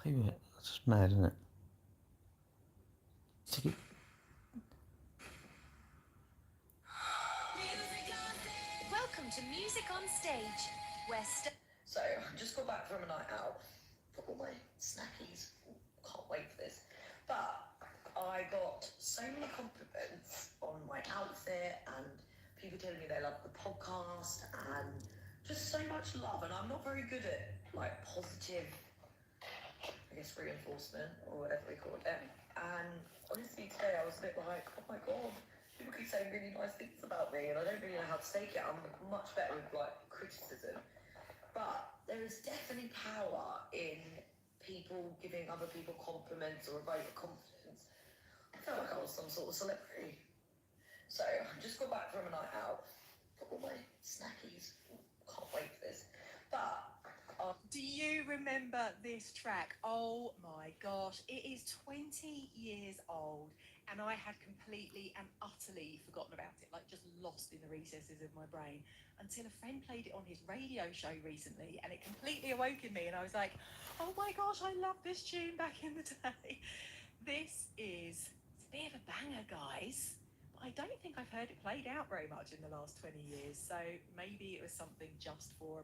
People, that's just mad, isn't it? Welcome to Music on Stage, where So I just got back from a night out, got all my snackies, can't wait for this. But I got so many compliments on my outfit and people telling me they love the podcast and just so much love. And I'm not very good at like positive, I guess, reinforcement or whatever we call it. And honestly, today I was a bit like, oh my God, people keep saying really nice things about me and I don't really know how to take it. I'm much better with like criticism. But there is definitely power in people giving other people compliments or a vote of confidence. I felt like I was some sort of celebrity. So I just got back from a night out, got all my snackies, can't wait for this. But do you remember this track? Oh my gosh, it is 20 years old and I had completely and utterly forgotten about it, like just lost in the recesses of my brain, until a friend played it on his radio show recently and it completely awoke in me and I was like, oh my gosh, I love this tune back in the day. It's a bit of a banger, guys. I don't think I've heard it played out very much in the last 20 years, so maybe it was something just for...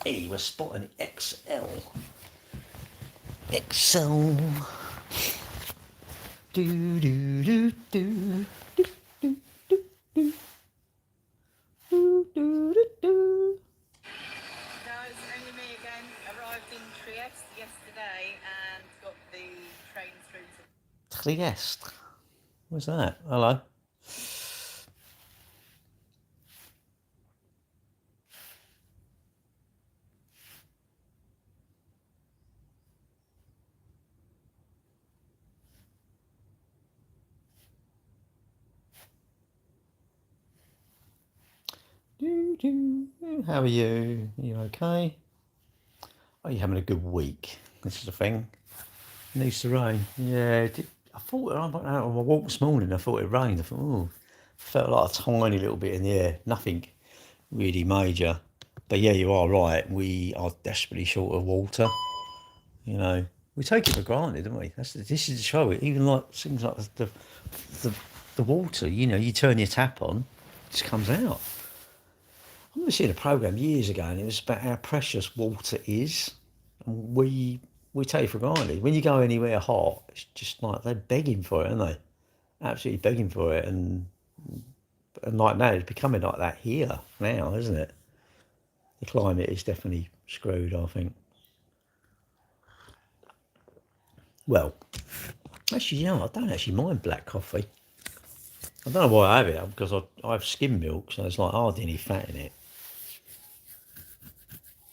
Hey, we're spotting XL. XL. Do do do do do do do do do do do. No, it's only me again. Arrived in Trieste yesterday and got the train through to... Trieste. What's that? Hello. How are you? Are you okay? Are you having a good week? This is the thing. It needs to rain. Yeah, I thought I went out on my walk this morning. I thought it rained. I thought, oh, felt like a tiny little bit in the air. Nothing really major. But yeah, you are right. We are desperately short of water. You know, we take it for granted, don't we? This is the show. Even like things like the water. You know, you turn your tap on, it just comes out. I remember seeing a program years ago, and it was about how precious water is, and we take it for granted. When you go anywhere hot, it's just like they're begging for it, aren't they? Absolutely begging for it, and like now, it's becoming like that here now, isn't it? The climate is definitely screwed, I think. Well, actually, you know, I don't actually mind black coffee. I don't know why I have it because I have skim milk, so it's like hardly any fat in it.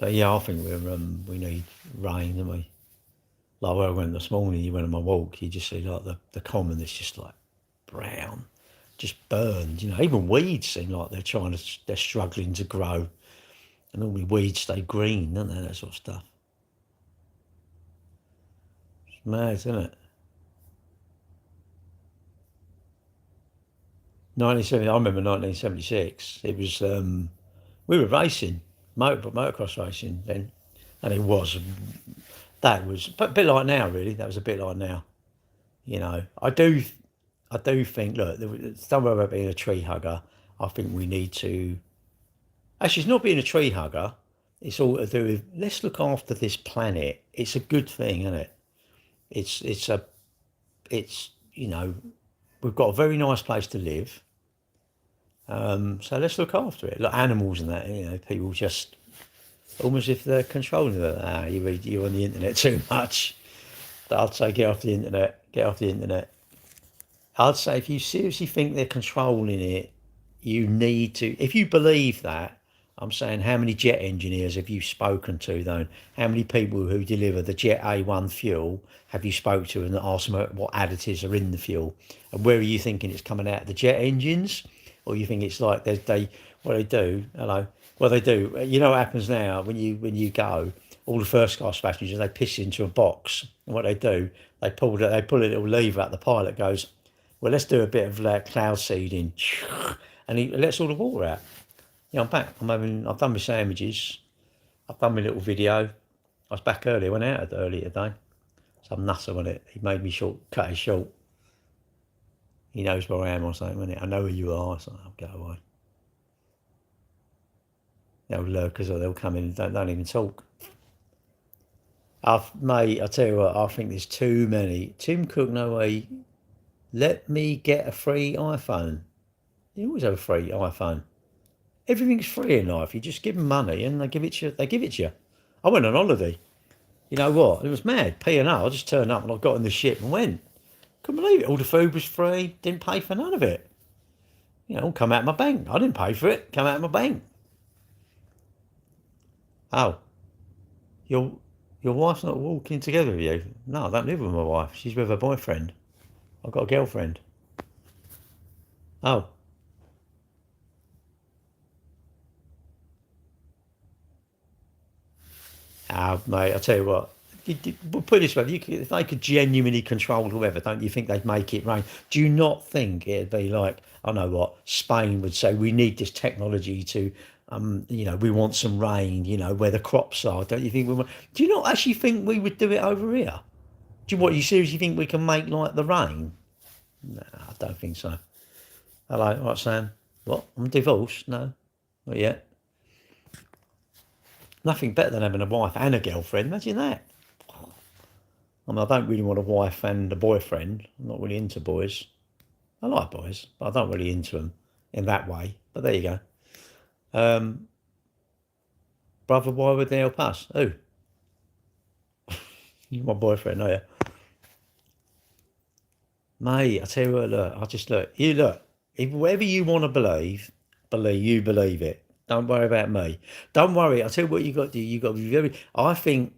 But yeah, I think we need rain, don't we? Like where I went this morning, you went on my walk, you just see like the common is just like brown, just burned. You know, even weeds seem like they're struggling to grow. And normally weeds stay green, don't they? That sort of stuff. It's mad, isn't it? 1970. I remember 1976. It was we were racing, motocross racing then, and that was a bit like now. Really, that was a bit like now. You know, I do think. Look, somewhere about being a tree hugger. I think we need to. Actually, it's not being a tree hugger. It's all to do with let's look after this planet. It's a good thing, isn't it? It's a it's you know we've got a very nice place to live. So let's look after it. Like animals and that, you know, people just almost if they're controlling it. Ah, you're on the internet too much. I'd say get off the internet. Get off the internet. I'd say if you seriously think they're controlling it, you need to. If you believe that, I'm saying, how many jet engineers have you spoken to, though? How many people who deliver the Jet A1 fuel have you spoke to and asked them what additives are in the fuel? And where are you thinking it's coming out of the jet engines? Or you think it's like what they do, what they do, you know what happens now when you go, all the first class passengers, they piss into a box. And what they do, they pull a little lever out, the pilot goes, well, let's do a bit of like cloud seeding. And he lets all the water out. Yeah, I'm back. I've done my sandwiches. I've done my little video. I was back earlier, went out early today. Some nutter on it. He made me cut it short. He knows where I am or something, isn't it? I know who you are. So I'll go away. They'll lurkers or they'll come in and don't even talk. Mate, I tell you what, I think there's too many. Tim Cook, no way. Let me get a free iPhone. You always have a free iPhone. Everything's free in life. You just give them money and they give it to you. I went on holiday. You know what? It was mad. P&O. I just turned up and I got in the ship and went. Couldn't believe it. All the food was free. Didn't pay for none of it. You know, come out of my bank. I didn't pay for it. Come out of my bank. Oh, your wife's not walking together with you? No, I don't live with my wife. She's with her boyfriend. I've got a girlfriend. Oh. Mate, I tell you what. Put it this way: if they could genuinely control whoever, don't you think they'd make it rain? Do you not think it'd be like, I know what Spain would say? We need this technology to, we want some rain. Where the crops are. Don't you think we want? Do you not actually think we would do it over here? You seriously think we can make like the rain? No, I don't think so. Hello, what, Sam? What? I'm divorced? No, not yet. Nothing better than having a wife and a girlfriend. Imagine that. I don't really want a wife and a boyfriend. I'm not really into boys. I like boys, but I don't really into them in that way. But there you go. Brother, why would they help us? Who? You're my boyfriend, are you? Mate, I tell you what, look. If whatever you want to believe it. Don't worry about me. Don't worry. I'll tell you what you got to do. You got to be very. I think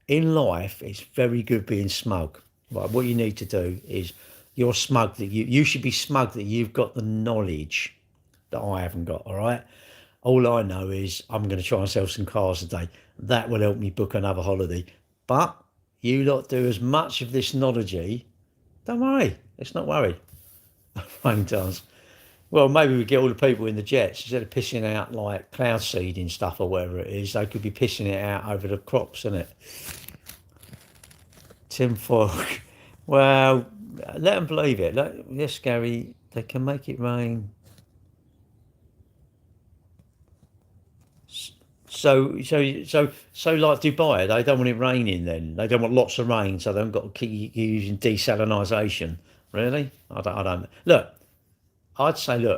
in life it's very good being smug. Right. What you need to do is you're smug that you should be smug that you've got the knowledge that I haven't got. All right. All I know is I'm going to try and sell some cars today. That will help me book another holiday. But you lot do as much of this knowledge. Don't worry. Let's not worry. Rain dance. Well, maybe we get all the people in the jets, instead of pissing out like cloud seeding stuff or whatever it is, they could be pissing it out over the crops, isn't it? Tim Fogg. Well, let them believe it. Yes, Gary, they can make it rain. So like Dubai, they don't want it raining then. They don't want lots of rain, so they haven't got to keep using desalination. Really? I don't. Look. I'd say,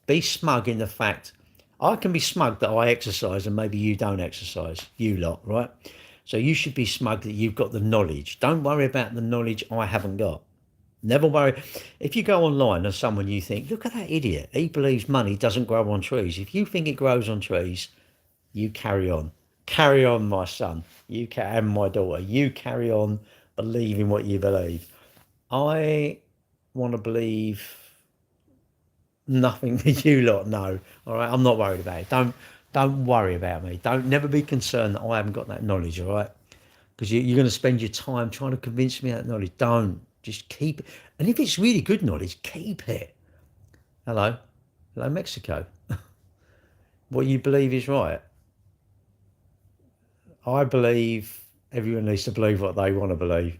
be smug in the fact, I can be smug that I exercise and maybe you don't exercise, you lot, right? So you should be smug that you've got the knowledge. Don't worry about the knowledge I haven't got. Never worry. If you go online and someone you think, look at that idiot, he believes money doesn't grow on trees. If you think it grows on trees, you carry on. Carry on, my son. And my daughter. You carry on believing what you believe. I want to believe nothing that you lot know. All right, I'm not worried about it. Don't worry about me. Never be concerned that I haven't got that knowledge. All right, because you're going to spend your time trying to convince me of that knowledge. Don't. Just keep it. And if it's really good knowledge, keep it. Hello, Mexico. What you believe is right. I believe everyone needs to believe what they want to believe.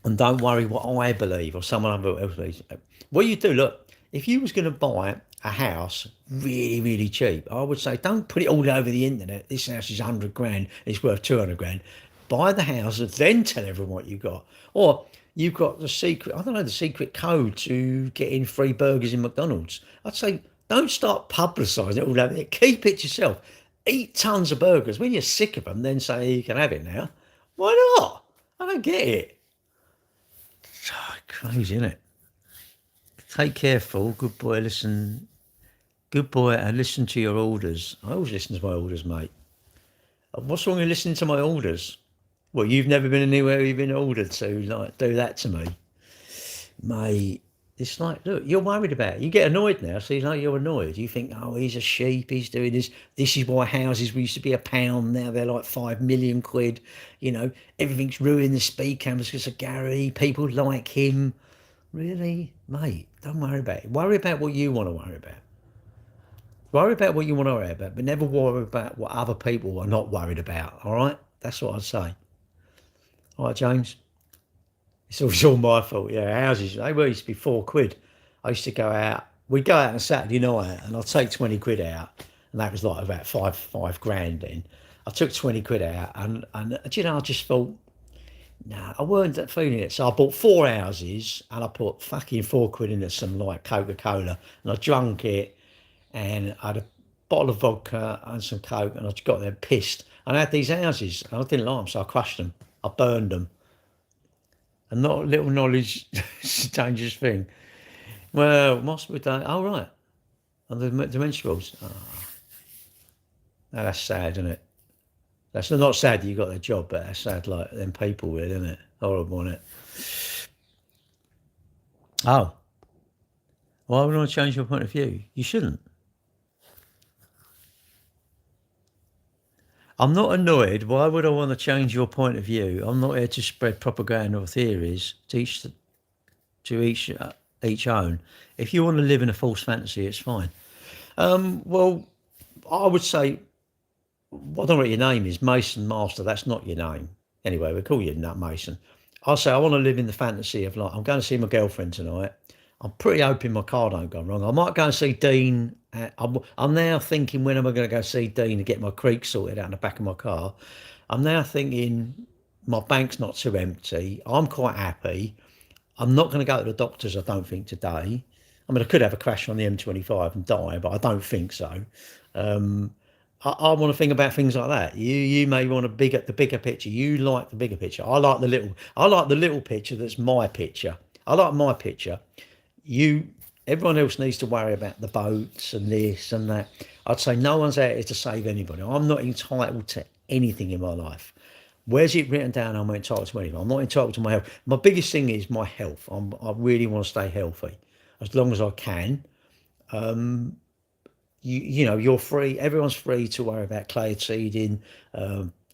And don't worry what I believe or someone else believes. What you do, look, if you was going to buy a house really, really cheap, I would say don't put it all over the internet. This house is 100 grand, it's worth 200 grand. Buy the house and then tell everyone what you got. Or you've got the secret code to get in free burgers in McDonald's. I'd say don't start publicising it all over there. Keep it to yourself. Eat tons of burgers. When you're sick of them, then say you can have it now. Why not? I don't get it. Oh, crazy, isn't it? Take care, fool. Good boy. Listen. Good boy, and listen to your orders. I always listen to my orders, mate. What's wrong with listening to my orders? Well, you've never been anywhere you've been ordered, so like do that to me, mate. It's like, look, you're worried about it. You get annoyed now, so you're annoyed. You think, oh, he's a sheep, he's doing this. This is why houses used to be £1, now they're like 5 million quid. You know, everything's ruined. The speed cameras because of Gary. People like him. Really, mate, don't worry about it. Worry about what you want to worry about. Worry about what you want to worry about, but never worry about what other people are not worried about, all right? That's what I'd say. All right, James? It's all my fault, yeah. Houses, they used to be £4. I used to go out, we'd go out on a Saturday night and I'd take 20 quid out, and that was like about five grand then. I took 20 quid out and you know, I just thought, nah, I weren't feeling it. So I bought 4 houses and I put fucking £4 into some like Coca-Cola and I drunk it. And I had a bottle of vodka and some Coke, and I just got there pissed. And I had these houses, and I didn't like them, so I crushed them. I burned them. And not little knowledge is a dangerous thing. Well, must be done. Oh, right. And the Dementiables. Oh. Now, that's sad, isn't it? That's not sad that you got that job, but that's sad, like, them people with, isn't it? Horrible, isn't it? Oh. Why would I change your point of view? You shouldn't. I'm not annoyed. Why would I want to change your point of view? I'm not here to spread propaganda or theories. To each own. If you want to live in a false fantasy, it's fine. Well, I would say, I don't know what your name is, Mason Master. That's not your name. Anyway, we call you Nut Mason. I'll say I want to live in the fantasy of like, I'm going to see my girlfriend tonight. I'm pretty hoping my car don't go wrong. I might go and see Dean. I'm now thinking, when am I going to go see Dean and get my creek sorted out in the back of my car? I'm now thinking my bank's not too empty. I'm quite happy. I'm not going to go to the doctors, I don't think, today. I mean, I could have a crash on the M25 and die, but I don't think so. I want to think about things like that. You may want the bigger picture. You like the bigger picture. I like the little picture that's my picture. I like my picture. Everyone else needs to worry about the boats and this and that. I'd say no one's out here to save anybody. I'm not entitled to anything in my life. Where's it written down I'm entitled to anything? I'm not entitled to my health. My biggest thing is my health. I really want to stay healthy as long as I can. You know, you're free. Everyone's free to worry about clade seeding.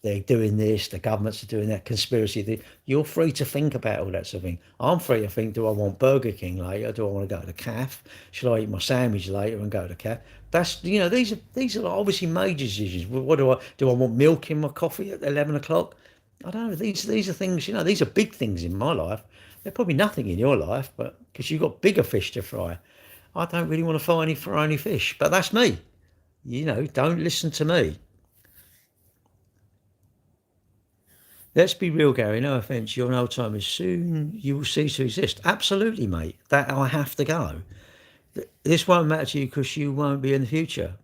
They're doing this, the governments are doing that, conspiracy. You're free to think about all that sort of thing. I'm free to think, do I want Burger King later? Do I want to go to the cafe? Should I eat my sandwich later and go to the cafe? That's, you know, these are obviously major decisions. What do I want milk in my coffee at 11 o'clock? I don't know. These are things, you know, these are big things in my life. They're probably nothing in your life, but because you've got bigger fish to fry. I don't really want to fry any fish, but that's me. You know, don't listen to me. Let's be real, Gary. No offence. You're an old timer. Soon you will cease to exist. Absolutely, mate. That I have to go. This won't matter to you because you won't be in the future.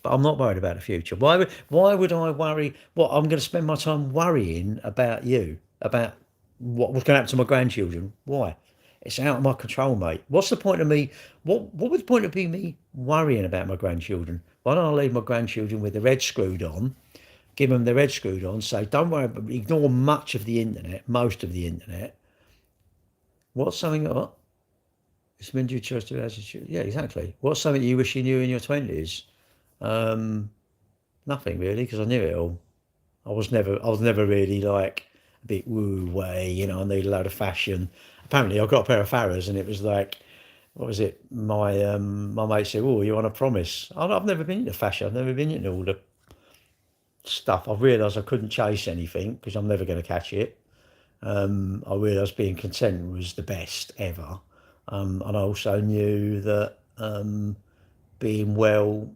But I'm not worried about the future. Why would I worry? What, I'm going to spend my time worrying about you, about what's going to happen to my grandchildren? Why? It's out of my control, mate. What's the point of me? What would the point of me worrying about my grandchildren? Why don't I leave my grandchildren with their head screwed on? Give them their head screwed on, say, don't worry, ignore most of the internet. What's something that, it's been due choice to attitude. Yeah, exactly. What's something you wish you knew in your 20s? Nothing really, because I knew it all. I was never really like a bit woo way, you know, I need a load of fashion. Apparently I got a pair of Farrah's and it was like, what was it? My mate said, oh, you want a promise? I've never been into fashion. I've never been into all the stuff. I've realised I couldn't chase anything because I'm never going to catch it. I realised being content was the best ever. And I also knew that being well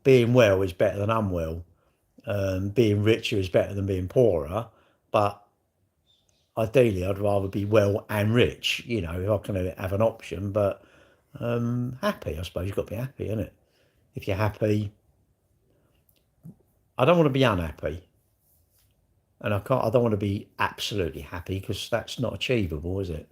is better than unwell. Being richer is better than being poorer. But ideally, I'd rather be well and rich, you know, if I can have an option. But happy, I suppose. You've got to be happy, innit? If you're happy, I don't want to be unhappy, and I don't want to be absolutely happy because that's not achievable, is it?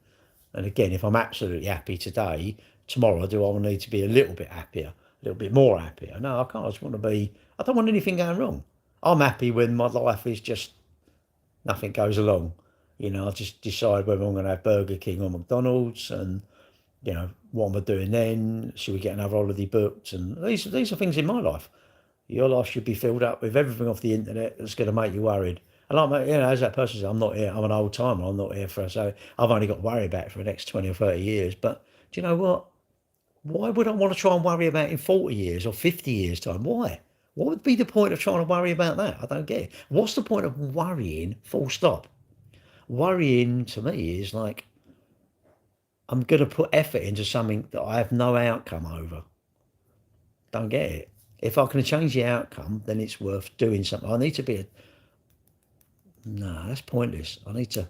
And again, if I'm absolutely happy today, tomorrow, do I need to be a little bit happier, a little bit more happier? No, I can't. I just want to be, I don't want anything going wrong. I'm happy when my life is just, nothing goes along. You know, I just decide whether I'm going to have Burger King or McDonald's, and, you know, what am I doing then? Should we get another holiday booked? And these are things in my life. Your life should be filled up with everything off the internet that's going to make you worried. And I'm, you know, as that person says, I'm not here. I'm an old timer. I'm not here for, so I've only got to worry about it for the next 20 or 30 years. But do you know what? Why would I want to try and worry about it in 40 years or 50 years' time? Why? What would be the point of trying to worry about that? I don't get it. What's the point of worrying, full stop? Worrying to me is like, I'm going to put effort into something that I have no outcome over. Don't get it. If I can change the outcome, then it's worth doing something. I need to be no, that's pointless. I need to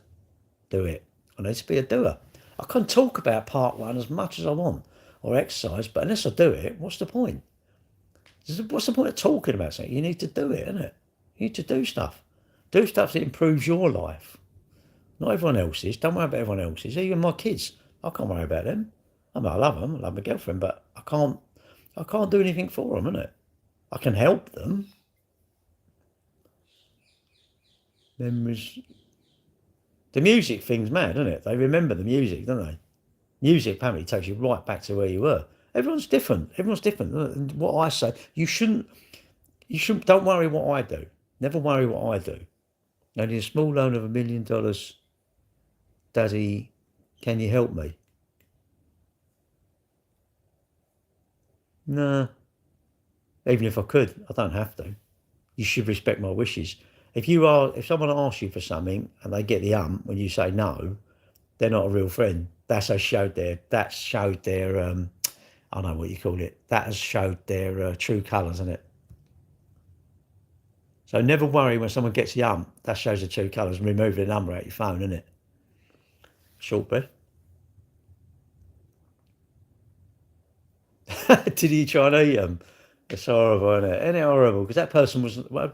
do it. I need to be a doer. I can talk about part one as much as I want, or exercise, but unless I do it, what's the point? What's the point of talking about something? You need to do it, isn't it? You need to do stuff. Do stuff that improves your life. Not everyone else's. Don't worry about everyone else's. Even my kids. I can't worry about them. I mean, I love them. I love my girlfriend, but I can't do anything for them, innit? I can help them. Memories. The music thing's mad, isn't it? They remember the music, don't they? Music apparently takes you right back to where you were. Everyone's different. Everyone's different. And what I say, you shouldn't, don't worry what I do. Never worry what I do. I need a small loan of $1 million. Daddy, can you help me? No. Even if I could, I don't have to. You should respect my wishes. If someone asks you for something and they get the when you say no, they're not a real friend. That showed their I don't know what you call it. That has showed their true colours, isn't it? So never worry when someone gets the that shows the true colours, and remove the number out your phone, isn't it? Shortbread. Did he try and eat them? It's horrible, isn't it? Isn't it horrible? Because that person was, well,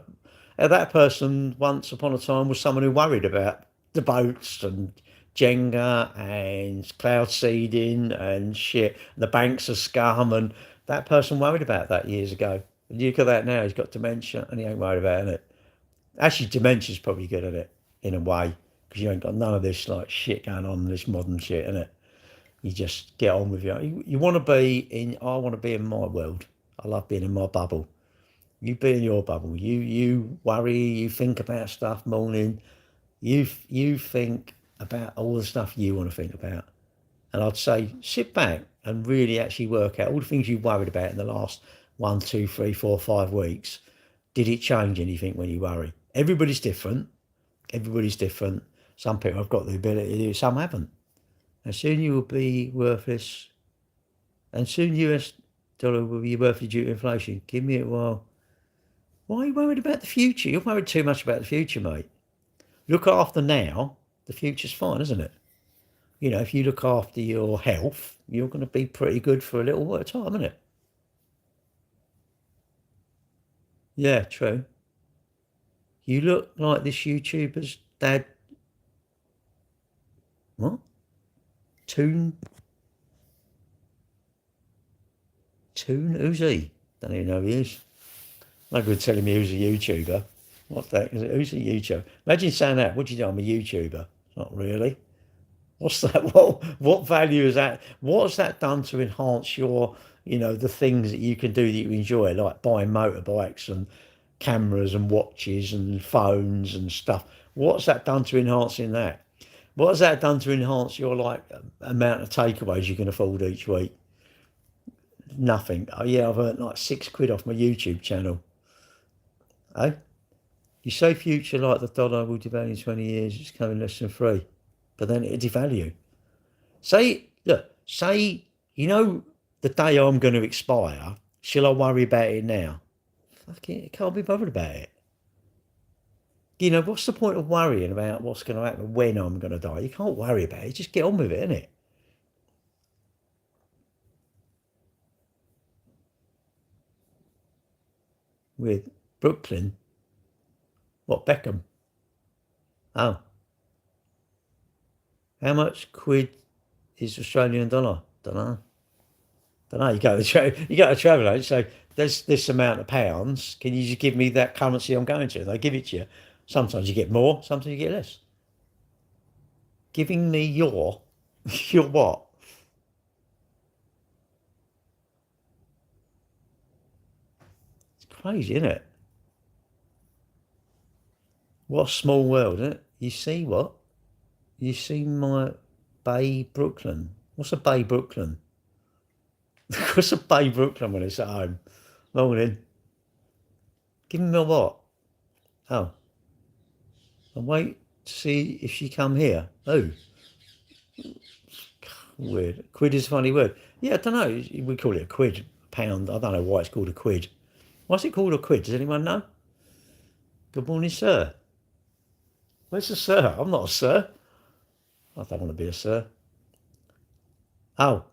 that person once upon a time was someone who worried about the boats and Jenga and cloud seeding and shit. The banks are scum, and that person worried about that years ago. And you look at that now, he's got dementia and he ain't worried about it. Actually, dementia's probably good at it in a way, because you ain't got none of this like shit going on, this modern shit, innit? You just get on with you want to be I want to be in my world. I love being in my bubble. You be in your bubble. You worry, you think about stuff morning. You think about all the stuff you want to think about. And I'd say sit back and really actually work out all the things you worried about in the last 1, 2, 3, 4, 5 weeks. Did it change anything when you worry? Everybody's different. Everybody's different. Some people have got the ability to do it, some haven't. And soon you will be worthless. And soon US dollar will be worthless due to inflation. Give me a while. Why are you worried about the future? You're worried too much about the future, mate. Look after now. The future's fine, isn't it? You know, if you look after your health, you're going to be pretty good for a little bit of time, isn't it? Yeah, true. You look like this YouTuber's dad. What? Toon? Who's he? Don't even know who he is. No good telling me who's a YouTuber. What the heck is it? Who's a YouTuber? Imagine saying that. What do you do? I'm a YouTuber. Not really. What's that? What value is that? What's that done to enhance your, the things that you can do that you enjoy, like buying motorbikes and cameras and watches and phones and stuff? What's that done to enhancing that? What has that done to enhance your amount of takeaways you can afford each week? Nothing. Oh yeah, I've earned like £6 off my YouTube channel. Eh? You say future like the dollar will devalue in 20 years, it's coming less than 3. But then it devalue. Say, the day I'm going to expire, shall I worry about it now? Fuck it, I can't be bothered about it. What's the point of worrying about what's going to happen when I'm going to die? You can't worry about it, just get on with it, innit? With Brooklyn? What, Beckham? Oh. How much quid is Australian dollar? Don't know. don't know. You go to a travel agent, so there's this amount of pounds. Can you just give me that currency I'm going to? They give it to you. Sometimes you get more, sometimes you get less. Giving me your what? It's crazy, isn't it? What a small world, isn't it? You see what? You see my Bay Brooklyn. What's a Bay Brooklyn? What's a Bay Brooklyn when it's at home? Morning. Give me my what? Oh. And wait to see if she come here. Oh. Weird. Quid is a funny word. Yeah, I don't know. We call it a quid, a pound. I don't know why it's called a quid. Why's it called a quid? Does anyone know? Good morning, sir. Where's the sir? I'm not a sir. I don't want to be a sir. Oh.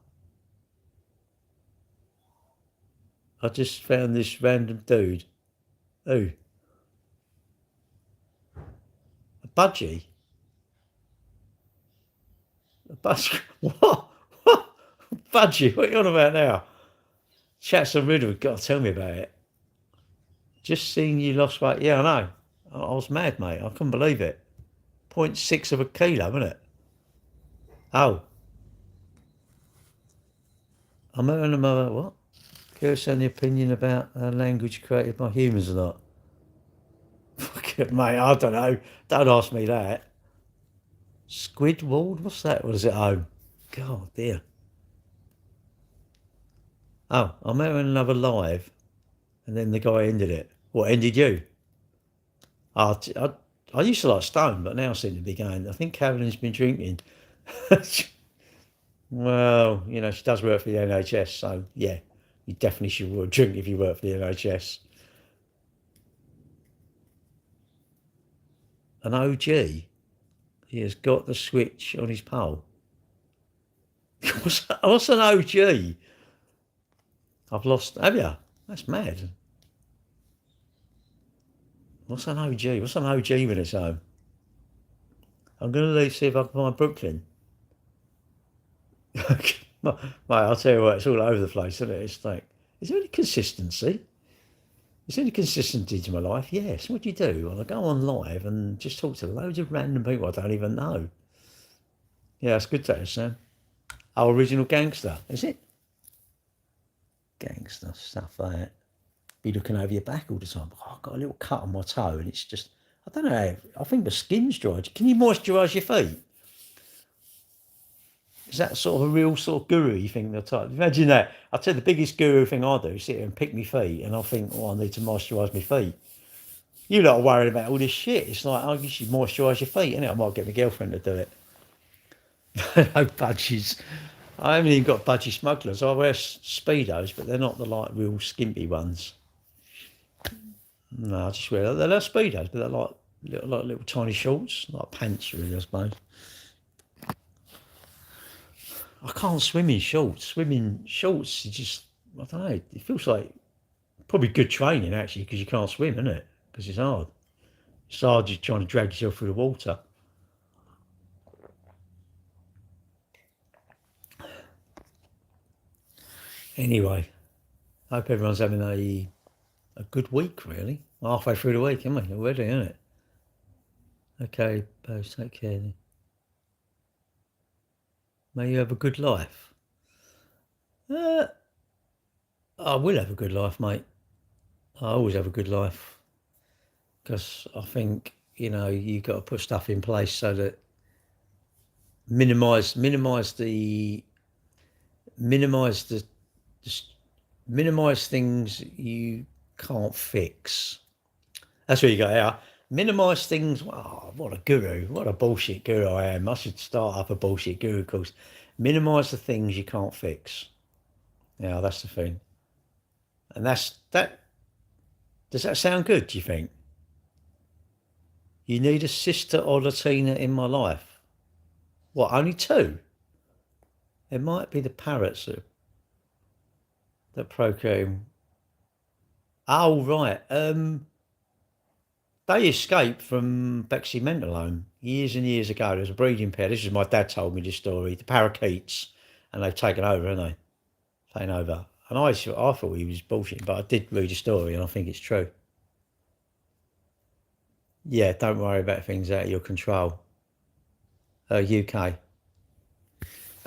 I just found this random dude. Who? A budgie? A budgie? What? What? Budgie? What are you on about now? Chats and Riddle, got to tell me about it. Just seeing you lost weight. Yeah, I know. I was mad, mate. I couldn't believe it. 0.6 of a kilo, isn't it? Oh. I'm having another, what? Curious on the opinion about language created by humans or not. Fuck it, mate, I don't know. Don't ask me that. Squidward? What's that? What is it home? God, dear. Oh, I'm having another live. And then the guy ended it. What, ended you? I used to like Stone, but now I seem to be going, I think Caroline's been drinking. Well, you know, she does work for the NHS, so yeah, you definitely should drink if you work for the NHS. An OG, he has got the switch on his pole. What's an OG? I've lost, have you? That's mad. What's an OG? What's an OG when it's home? I'm going to see if I can find Brooklyn. Mate, I'll tell you what, it's all over the place, isn't it? It's like, is there any consistency? Is there any consistency to my life? Yes. What do you do? Well, I go on live and just talk to loads of random people I don't even know. Yeah, it's good to Sam. Our original gangster, is it? Gangster stuff, that. Be looking over your back all the time. Oh, I've got a little cut on my toe and it's just, I don't know, I think the skin's dried. Can you moisturise your feet? Is that sort of a real sort of guru thing they'll type? Imagine that. I'll tell you the biggest guru thing I do is sit here and pick my feet and I think, oh, I need to moisturise my feet. You lot are worried about all this shit. It's like, oh, you should moisturise your feet, innit? I might get my girlfriend to do it. No budgies. I haven't even got budgie smugglers. I wear Speedos, but they're not the like real skimpy ones. No, I just wear, they're like Speedos, but they're like little tiny shorts, like pants really, I suppose. I can't swim in shorts. Swimming shorts, is just, I don't know, it feels like probably good training actually, because you can't swim, isn't it? Because it's hard. It's hard just trying to drag yourself through the water. Anyway, I hope everyone's having a good week, really. Halfway through the week, aren't we? Already, isn't it? Okay, Bose, take care then. May you have a good life. I will have a good life, mate. I always have a good life. Because I think, you know, you've got to put stuff in place so that minimise things you can't fix. That's where you go out. Minimise things. Oh, what a guru. What a bullshit guru I am. I should start up a bullshit guru course. Minimise the things you can't fix. Yeah, that's the thing. And that's that. Does that sound good, do you think? You need a sister or Latina in my life. What, only two? It might be the parrots that procreate. Oh, right. They escaped from Bexley Mental Home years and years ago. There was a breeding pair. This is my dad told me this story. The parakeets, and they've taken over, haven't they? playing over. And I thought he was bullshitting, but I did read a story and I think it's true. Yeah, don't worry about things out of your control. UK.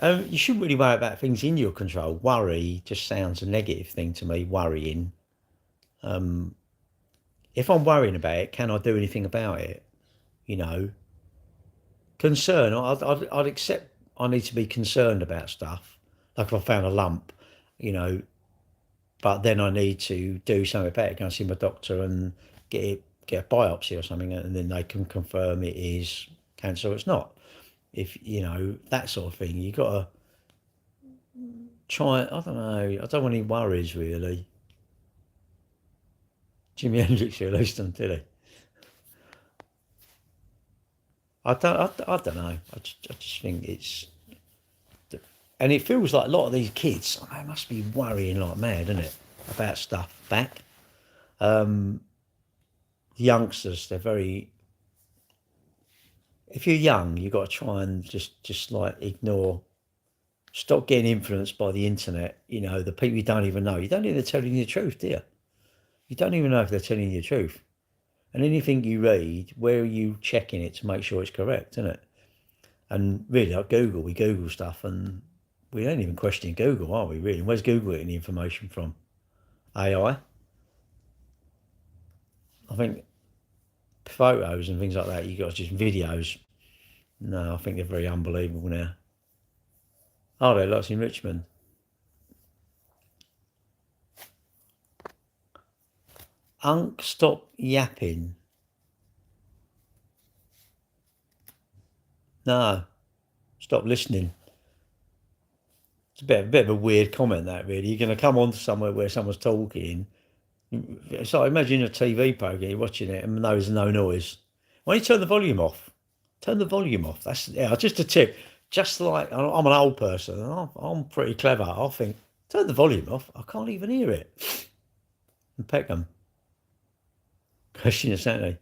You shouldn't really worry about things in your control. Worry just sounds a negative thing to me, worrying. If I'm worrying about it, can I do anything about it? You know, concern, I'd accept I need to be concerned about stuff. Like if I found a lump, you know, but then I need to do something about it, go and see my doctor and get a biopsy or something, and then they can confirm it is cancer or it's not. If, you know, that sort of thing, you got to try, I don't know, I don't want any worries really. Jimi Hendrix released them, did he? I don't know. I just think it's, and it feels like a lot of these kids, they must be worrying like mad, isn't it, about stuff back. Youngsters, they're very. If you're young, you've got to try and just like ignore, stop getting influenced by the internet. You know, the people you don't even know. You don't even know if they're telling you the truth, do you? You don't even know if they're telling you the truth. And anything you read, where are you checking it to make sure it's correct, isn't it? And really, like Google, we Google stuff and we don't even question Google, are we really? Where's Google getting the information from? AI? I think photos and things like that, you got just videos. No, I think they're very unbelievable now. Are they? Lots in Richmond. Unc, stop yapping. No, stop listening. It's a bit of a weird comment, that, really. You're going to come on to somewhere where someone's talking. It's like, imagine a TV program, you're watching it and there's no noise. Why don't you turn the volume off? Turn the volume off. That's, yeah, just a tip. Just like, I'm an old person and I'm pretty clever. I'll think, turn the volume off. I can't even hear it. And Peckham. Question of Saturday.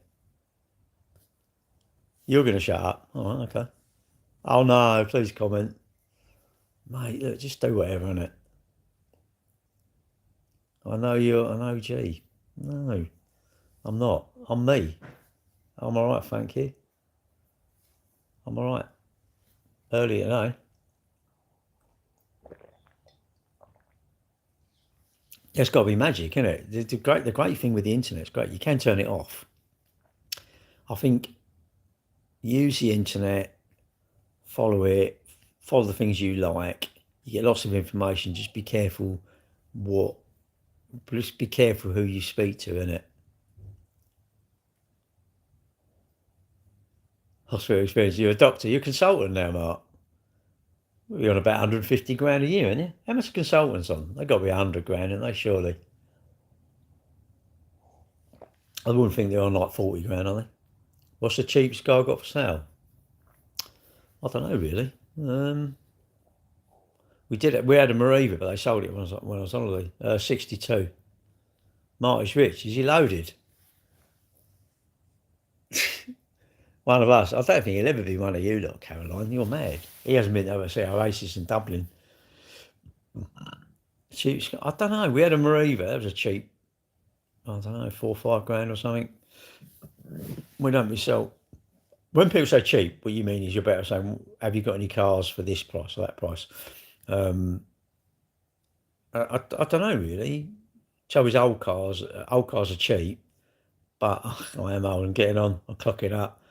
You're going to shut up. All right, okay. Oh no, please comment. Mate, look, just do whatever, innit? I know G. No, I'm not. I'm me. I'm all right, thank you. I'm all right. Early today. It's got to be magic, isn't it? The great thing with the internet is great. You can turn it off. I think use the internet, follow the things you like. You get lots of information. Just be careful just be careful who you speak to, innit? Hospital experience. You're a doctor. You're a consultant now, Mark. You're on about 150 grand a year, aren't you? How much are consultants on? They've got to be 100 grand, haven't they, surely? I wouldn't think they're on like 40 grand, are they? What's the cheapest guy got for sale? I don't know, really. We had a Mariva, but they sold it when I was on holiday. 62. Marty's rich. Is he loaded? One of us. I don't think he'll ever be one of you lot, Caroline. You're mad. He hasn't been to see Oasis in Dublin. Cheap. I don't know. We had a Mariva. That was a cheap, I don't know, 4 or 5 grand or something. We don't sell. When people say cheap, what you mean is you're better saying, have you got any cars for this price or that price? I don't know, really. So his old cars are cheap, but I am old and getting on. I'm clocking up.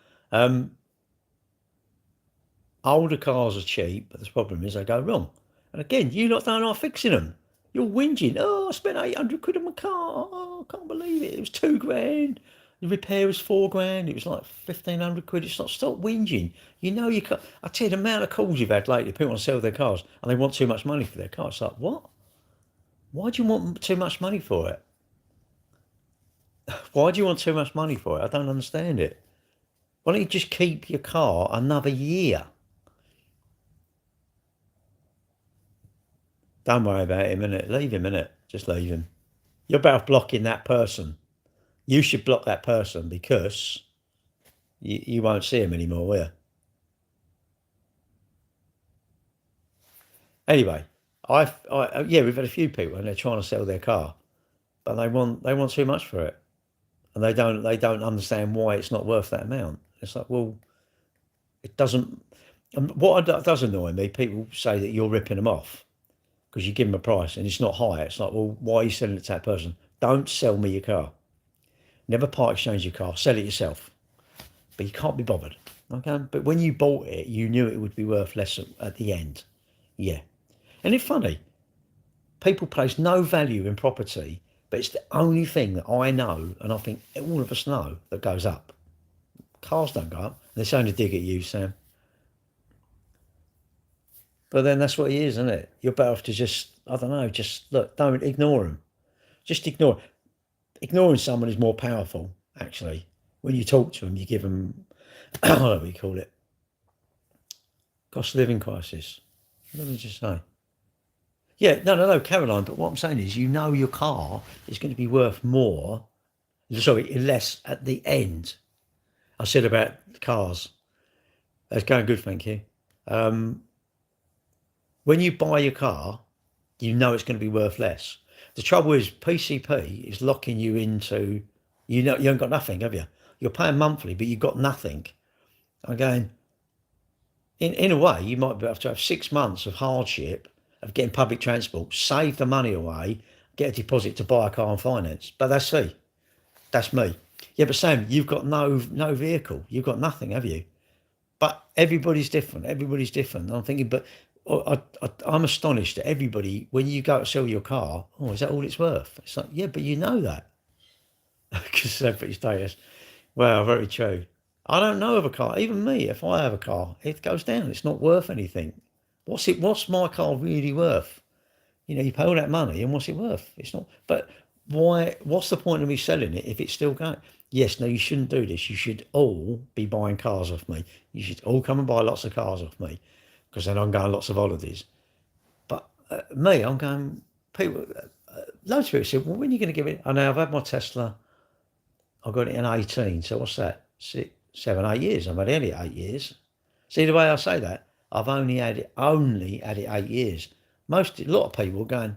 Older cars are cheap, but the problem is they go wrong. And again, you lot don't like fixing them. You're whinging. Oh, I spent 800 quid on my car. Oh, I can't believe it. It was 2 grand. The repair was 4 grand. It was like 1,500 quid. It's not, stop whinging. You know you can't. I tell you, the amount of calls you've had lately, people want to sell their cars and they want too much money for their car. It's like, what? Why do you want too much money for it? Why do you want too much money for it? I don't understand it. Why don't you just keep your car another year? Don't worry about him, innit? Leave him, innit? Just leave him. You're better off blocking that person. You should block that person because you won't see him anymore, will you? Anyway, Yeah, we've had a few people and they're trying to sell their car, but they want too much for it, and they don't understand why it's not worth that amount. It's like, well, it doesn't. And what does annoy me, people say that you're ripping them off because you give them a price and it's not high. It's like, well, why are you selling it to that person? Don't sell me your car. Never part exchange your car. Sell it yourself. But you can't be bothered. Okay. But when you bought it, you knew it would be worth less at the end. Yeah. And it's funny. People place no value in property, but it's the only thing that I know, and I think all of us know, that goes up. Cars don't go up. They're saying to dig at you, Sam. But then that's what it is, isn't it? You're better off to just, I don't know, just look, don't ignore them. Just ignore. Ignoring someone is more powerful, actually. When you talk to them, you give them, what do we call it? Cost of living crisis. What did I just say? Yeah, no, Caroline, but what I'm saying is, you know your car is going to be worth more, less at the end. I said about cars. That's going good, thank you. When you buy your car, you know it's going to be worth less. The trouble is PCP is locking you into, you haven't got nothing, have you? You're paying monthly, but you've got nothing. I'm going, in a way, you might have to have 6 months of hardship of getting public transport, save the money away, get a deposit to buy a car on finance. But that's me. That's me. Yeah, but Sam, you've got no vehicle. You've got nothing, have you? But everybody's different. Everybody's different. I'm thinking, but I'm astonished at everybody, when you go to sell your car, is that all it's worth? It's like, yeah, but you know that. Because celebrity status. Well, very true. I don't know of a car. Even me, if I have a car, it goes down. It's not worth anything. What's my car really worth? You pay all that money and what's it worth? It's not. But why? What's the point of me selling it if it's still going? Yes, no, you shouldn't do this. You should all be buying cars off me. You should all come and buy lots of cars off me, because then I'm going lots of holidays. But me, I'm going, people, loads of people said, well, when are you going to give it? I know I've had my Tesla, I got it in 18, so what's that? 6, 7, 8 years. I've had it only 8 years. See the way I say that? I've only had it 8 years. A lot of people are going,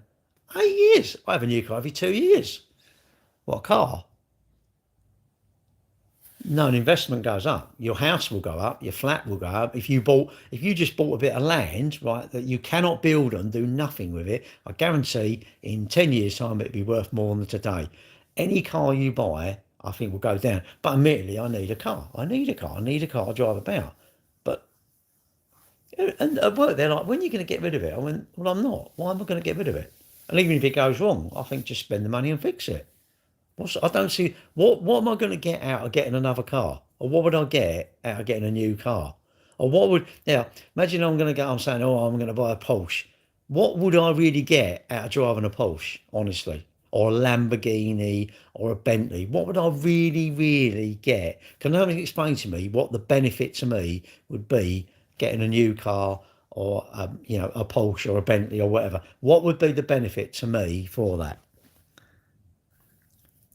8 years? I have a new car every 2 years. What, a car? No, an investment goes up. Your house will go up. Your flat will go up. If you just bought a bit of land, right, that you cannot build and do nothing with it, I guarantee in 10 years' time it'll be worth more than today. Any car you buy, I think, will go down. But admittedly, I need a car. I need a car to drive about. But and at work, they're like, when are you going to get rid of it? I went, well, I'm not. Why am I going to get rid of it? And even if it goes wrong, I think just spend the money and fix it. I don't see what am I going to get out of getting another car, or what would I get out of getting a new car, or what would imagine I'm saying, I'm going to buy a Porsche. What would I really get out of driving a Porsche, honestly, or a Lamborghini or a Bentley? What would I really get? Can nobody explain to me what the benefit to me would be getting a new car, or a Porsche or a Bentley or whatever? What would be the benefit to me for that?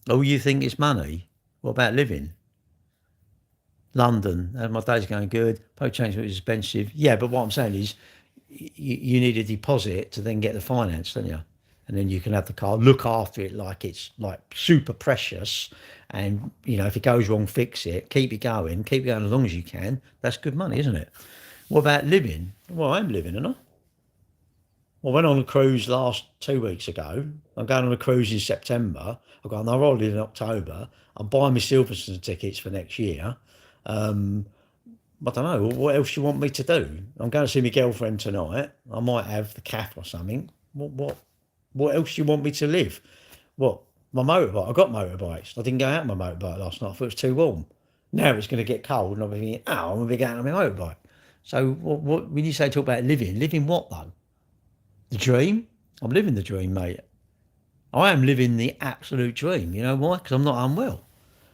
Oh, you think it's money? What about living? London, my day's going good. Probably change was expensive. Yeah, but what I'm saying is, you need a deposit to then get the finance, don't you? And then you can have the car, look after it like it's like super precious, and if it goes wrong, fix it, keep it going as long as you can. That's good money, isn't it? What about living? Well, I'm living, aren't I? Well, I went on a cruise 2 weeks ago. I'm going on a cruise in September. I've got another holiday in October. I'm buying my Silverstone tickets for next year. I don't know. What else do you want me to do? I'm going to see my girlfriend tonight. I might have the calf or something. What else do you want me to live? What? My motorbike. I got motorbikes. I didn't go out on my motorbike last night. I thought it was too warm. Now it's going to get cold, and I'll be thinking, I'm going to be going on my motorbike. So what when you talk about living what though? The dream? I'm living the dream, mate. I am living the absolute dream. You know why? Because I'm not unwell.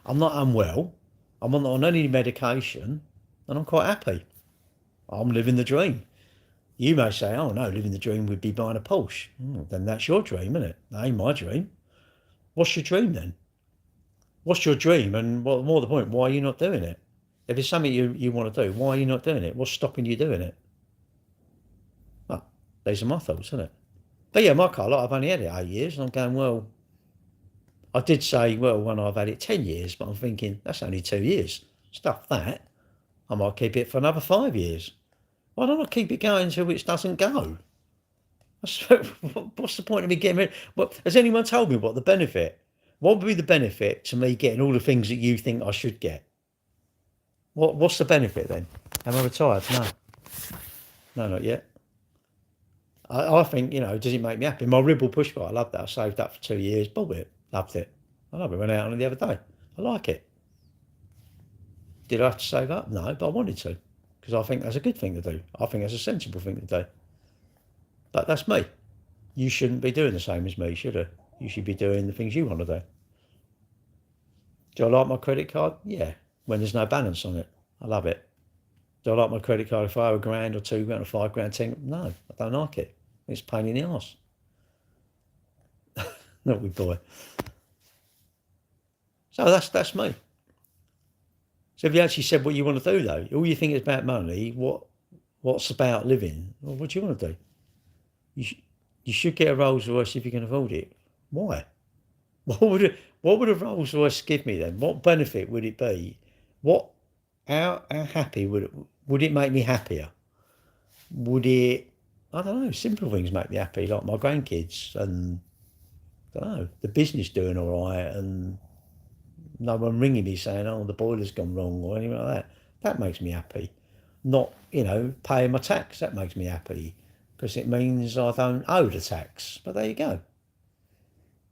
I'm not unwell. I'm not on any medication, and I'm quite happy. I'm living the dream. You may say, oh no, living the dream would be buying a Porsche. Then that's your dream, isn't it? That ain't my dream. What's your dream then? What's your dream? And more the point, why are you not doing it? If it's something you want to do, why are you not doing it? What's stopping you doing it? Well, these are my thoughts, isn't it? But yeah, my car, like, I've only had it 8 years, and I'm going, well, I did say, well, when I've had it 10 years, but I'm thinking, that's only 2 years. Stuff that. I might keep it for another 5 years. Why don't I keep it going until it doesn't go? What's the point of me getting rid? What, has anyone told me what the benefit? What would be the benefit to me getting all the things that you think I should get? What's the benefit then? Am I retired? No, not yet. I think, does it make me happy? My Ribble push bike, I love that. I saved up for 2 years, bought it, loved it. I love it. Went out on it the other day. I like it. Did I have to save up? No, but I wanted to, because I think that's a good thing to do. I think that's a sensible thing to do. But that's me. You shouldn't be doing the same as me, should you? You should be doing the things you want to do. Do I like my credit card? Yeah, when there's no balance on it. I love it. Do I like my credit card if I owe £1 or £2 or £5, 10? No, I don't like it. It's a pain in the arse. Not with boy. So that's me. So if you actually said what you want to do, though, all you think is about money, what's about living? Well, what do you want to do? You should get a Rolls Royce if you can afford it. Why? What would a Rolls Royce give me then? What benefit would it be? How happy would it make me happier? Would it? I don't know. Simple things make me happy, like my grandkids and I don't know, the business doing all right and no one ringing me saying, oh, the boiler's gone wrong or anything like that. That makes me happy. Not, paying my tax. That makes me happy because it means I don't owe the tax. But there you go.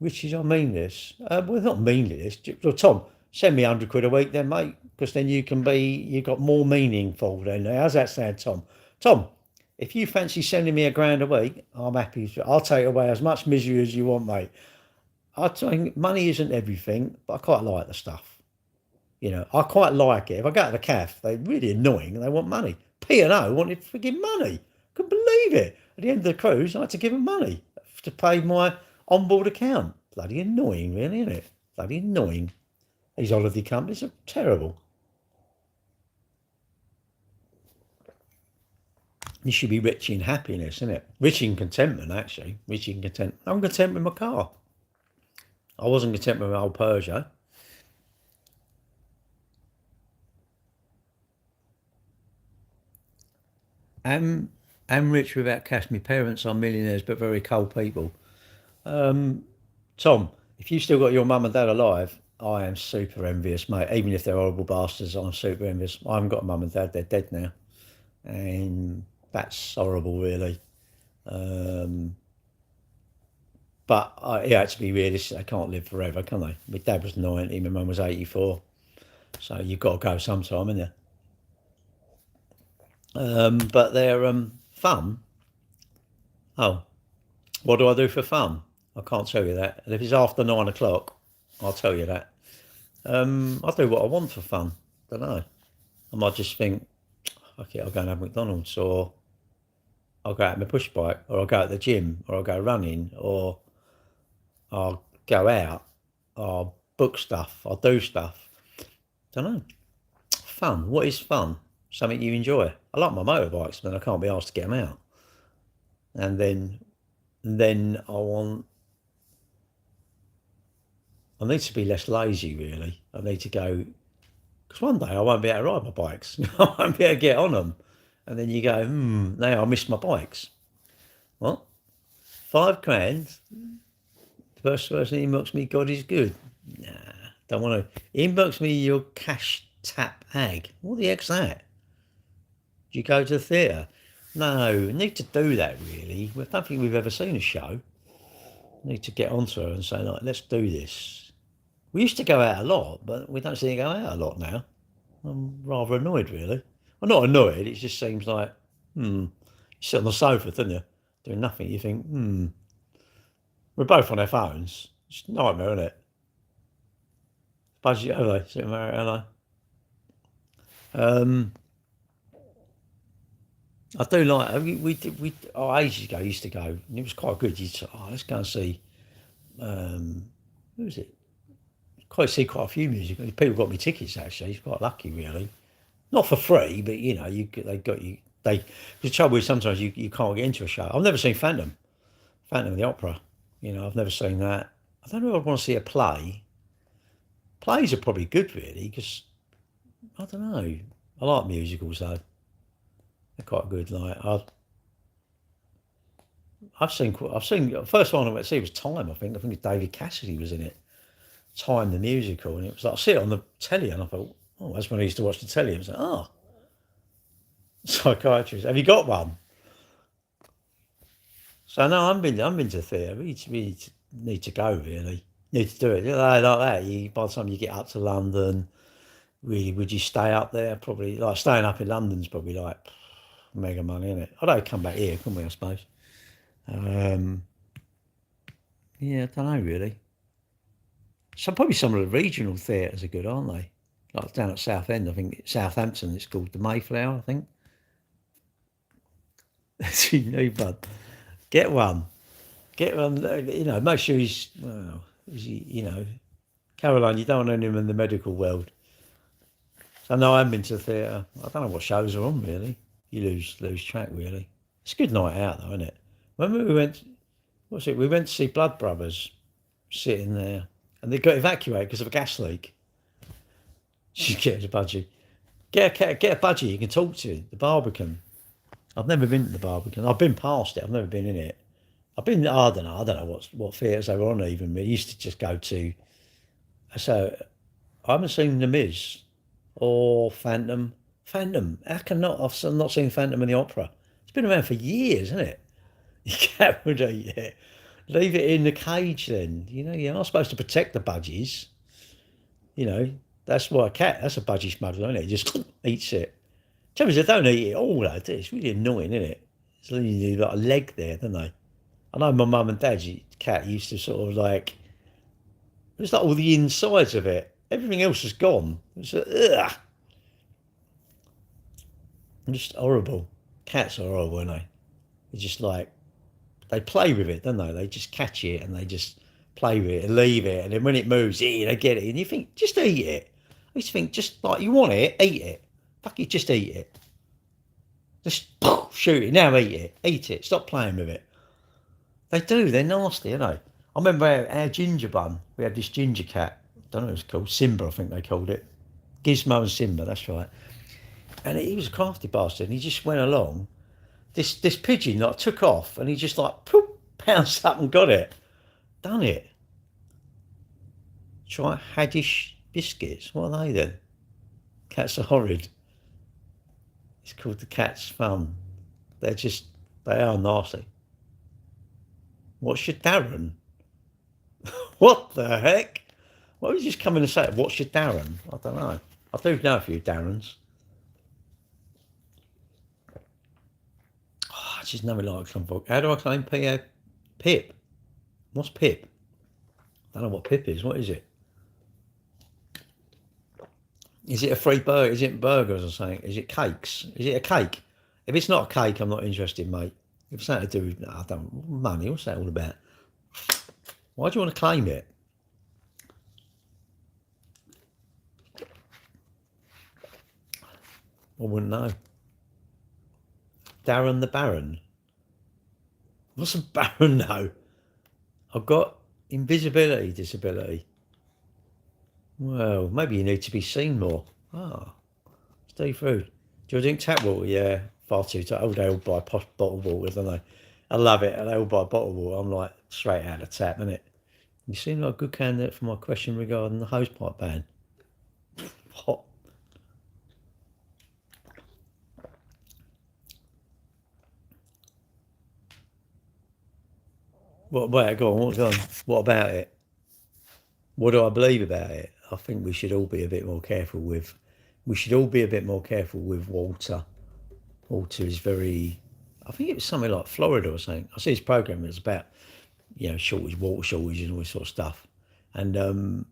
Which is, I mean this. Well, not meaning this. Well, Tom, send me £100 a week then, mate, because then you've got more meaningful then. How's that sound, Tom? Tom, if you fancy sending me £1,000 a week, I'm happy. I'll take away as much misery as you want, mate. I think money isn't everything, but I quite like the stuff. I quite like it. If I go to the cafe, they're really annoying and they want money. P&O wanted frigging money. Couldn't believe it. At the end of the cruise, I had to give them money to pay my onboard account. Bloody annoying, really, isn't it? Bloody annoying. These holiday companies are terrible. You should be rich in happiness, isn't it? Rich in contentment, actually. Rich in contentment. I'm content with my car. I wasn't content with my old Peugeot. I'm rich without cash. My parents are millionaires, but very cold people. Tom, if you've still got your mum and dad alive, I am super envious, mate. Even if they're horrible bastards, I'm super envious. I haven't got a mum and dad. They're dead now. And that's horrible, really. But you had to be realistic. They can't live forever, can they? My dad was 90, my mum was 84. So you've got to go sometime, haven't you? But they're fun. Oh, what do I do for fun? I can't tell you that. And if it's after 9 o'clock, I'll tell you that. I do what I want for fun. Don't know. I might just think, okay, I'll go and have McDonald's, or I'll go out on my push bike, or I'll go at the gym, or I'll go running, or I'll go out, I'll book stuff, I'll do stuff. Don't know. Fun. What is fun? Something you enjoy. I like my motorbikes, but I can't be asked to get them out. And then I need to be less lazy, really. I need to go, because one day I won't be able to ride my bikes. I won't be able to get on them. And then you go, now I miss my bikes. What? £5? The first person inbox me, God is good. Nah, don't want to. Inbox me your cash tap ag. What the heck's that? Do you go to the theatre? No, need to do that, really. I don't think we've ever seen a show. Need to get onto her and say, like, let's do this. We used to go out a lot, but we don't seem to go out a lot now. I'm rather annoyed, really. I'm not annoyed, it just seems like, you sit on the sofa, don't you? Doing nothing. You think, we're both on our phones. It's a nightmare, isn't it? Budget, are they? Sitting there, are they? I do like, ages ago, used to go, and it was quite good. You'd say, let's go and see, who was it? Quite see quite a few musicals. People got me tickets, actually. It's quite lucky, really. Not for free, but they got you. The trouble is sometimes you can't get into a show. I've never seen Phantom, Phantom of the Opera. I've never seen that. I don't know if I want to see a play. Plays are probably good, really, because I don't know. I like musicals though. They're quite good. Like I've seen the first one I went to see was Time. I think David Cassidy was in it. Time the musical, and it was like I see it on the telly, and I thought, oh, that's when I used to watch the telly. I was like, oh, psychiatrist. Have you got one? So no, I'm been to theatre. We need to go really. Need to do it. Like that. By the time you get up to London, really, would you stay up there? Probably like staying up in London's probably like mega money, isn't it? I don't come back here, can we? I suppose. Yeah, I don't know really. So probably some of the regional theatres are good, aren't they? Like down at Southend, I think Southampton. It's called the Mayflower, I think. That's you know, bud. Get one. Get one. Make sure Caroline, you don't want him in the medical world. So no, I haven't been to the theatre. I don't know what shows are on really. You lose track really. It's a good night out though, isn't it? When we went, we went to see Blood Brothers, sitting there, and they got evacuated because of a gas leak. She gets a budgie. Get a budgie you can talk to. The Barbican. I've never been to the Barbican. I've been past it. I've never been in it. I've been. I don't know what theatres they were on even. We used to just go to. So I haven't seen The Miz or Phantom. Phantom. How can not? I've not seen Phantom in the Opera. It's been around for years, isn't it? You can't really leave it in the cage. Then you are supposed to protect the budgies. That's why that's a budgie smuggler, isn't it? He just eats it. Trouble is, they don't eat it all, though. It's really annoying, isn't it? It's only like a leg there, don't they? I know my mum and dad's cat used to sort of like, it was like all the insides of it. Everything else was gone. It was ugh. Just horrible. Cats are horrible, aren't they? They're just like, they play with it, don't they? They just catch it and they just play with it and leave it. And then when it moves, they get it. And you think, just eat it. I used to think, just like, you want it, eat it. Fuck it, just eat it. Just shoot it, now eat it. Eat it, stop playing with it. They do, they're nasty, aren't they? I remember our ginger bun, we had this ginger cat, I don't know what it's called, Simba I think they called it. Gizmo and Simba, that's right. And he was a crafty bastard, and he just went along. This pigeon like took off, and he just like poof, pounced up and got it. Done it. Try Haddish biscuits, what are they then? Cats are horrid. It's called the Cat's Fun. They are nasty. What's your Darren? What the heck? Why would you just come in and say, what's your Darren? I don't know. I do know a few Darrens. Oh, I just never liked some book. How do I claim Pip? What's Pip? I don't know what Pip is. What is it? Is it a free burger? Is it burgers or something? Is it cakes? Is it a cake? If it's not a cake, I'm not interested, mate. If it's something to do with, I don't, money, what's that all about? Why do you want to claim it? I wouldn't know. Darren the Baron. What's a Baron though? I've got invisibility disability. Well, maybe you need to be seen more. Steve Food. Do you drink tap water? Yeah, far too. They all buy bottled water, don't they? I love it. And they all buy bottled water. I'm like, straight out of the tap, innit? You seem like a good candidate for my question regarding the hosepipe ban. What? Wait, go on. What about it? What do I believe about it? I think we should all be a bit more careful with. Walter. Walter is very. I think it was something like Florida or something. I see his program. It was about, water shortage, and all this sort of stuff. And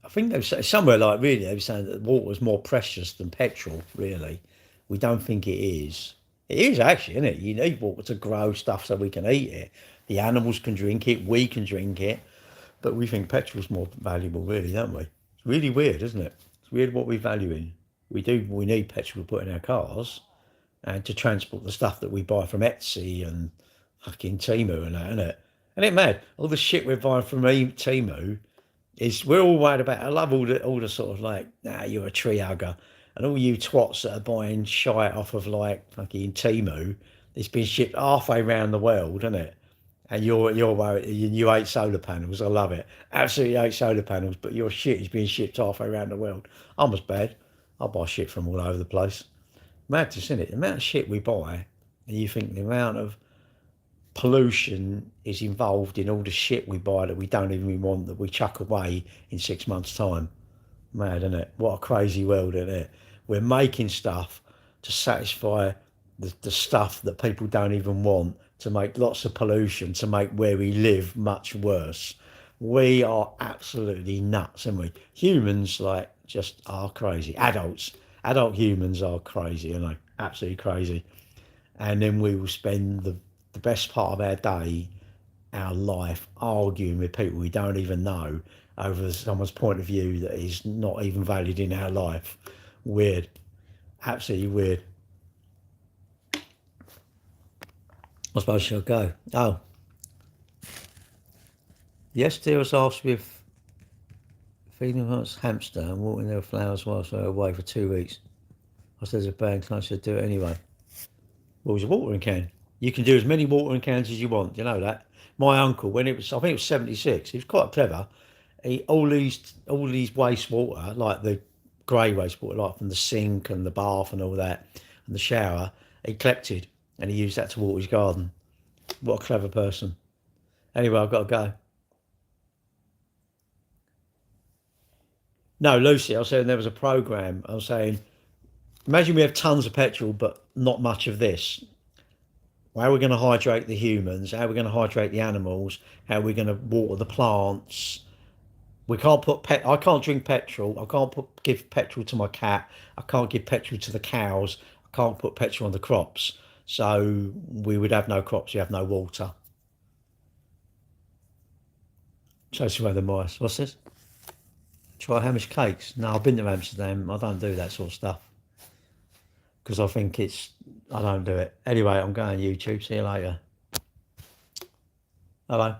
I think they were somewhere like really they were saying that water was more precious than petrol. Really, we don't think it is. It is actually, isn't it? You need water to grow stuff so we can eat it. The animals can drink it. We can drink it. But we think petrol's more valuable, really, don't we? It's really weird, isn't it? It's weird what we value in. We need petrol to put in our cars and to transport the stuff that we buy from Etsy and fucking Temu and that, isn't it? And it mad. All the shit we're buying from Temu is we're all worried about. I love all the sort of like, nah, you're a tree hugger, and all you twats that are buying shite off of like fucking Temu. It's been shipped halfway around the world, isn't it? And you're worried. You hate solar panels. I love it. Absolutely hate solar panels. But your shit is being shipped halfway around the world. I'm as bad. I buy shit from all over the place. Madness, isn't it? The amount of shit we buy, and you think the amount of pollution is involved in all the shit we buy that we don't even want, that we chuck away in 6 months' time. Mad, isn't it? What a crazy world, isn't it? We're making stuff to satisfy the stuff that people don't even want, to make lots of pollution, to make where we live much worse. We are absolutely nuts, aren't we? Humans, like, just are crazy. Adult humans are crazy, you know, absolutely crazy. And then we will spend the best part of our day, our life, arguing with people we don't even know over someone's point of view that is not even valid in our life. Weird. Absolutely weird. I suppose she'll go. Oh. Yesterday I was asked with feeding a hamster and watering their flowers whilst they were away for 2 weeks. I said, there's a bad and I said, do it anyway. Well, it was a watering can. You can do as many watering cans as you want. You know that? My uncle, when it was, I think it was 76, he was quite clever. All these wastewater, like the grey wastewater, like from the sink and the bath and all that, and the shower, he collected and he used that to water his garden. What a clever person. Anyway, I've got to go. No, Lucy, I was saying there was a programme. I was saying, imagine we have tons of petrol, but not much of this. How are we going to hydrate the humans? How are we going to hydrate the animals? How are we going to water the plants? We can't put I can't drink petrol. I can't give petrol to my cat. I can't give petrol to the cows. I can't put petrol on the crops. So we would have no crops. We have no water. Chasing away the mice. What's this? Try Hamish cakes. No, I've been to Amsterdam. I don't do that sort of stuff because I think I don't do it. Anyway, I'm going YouTube. See you later. Hello.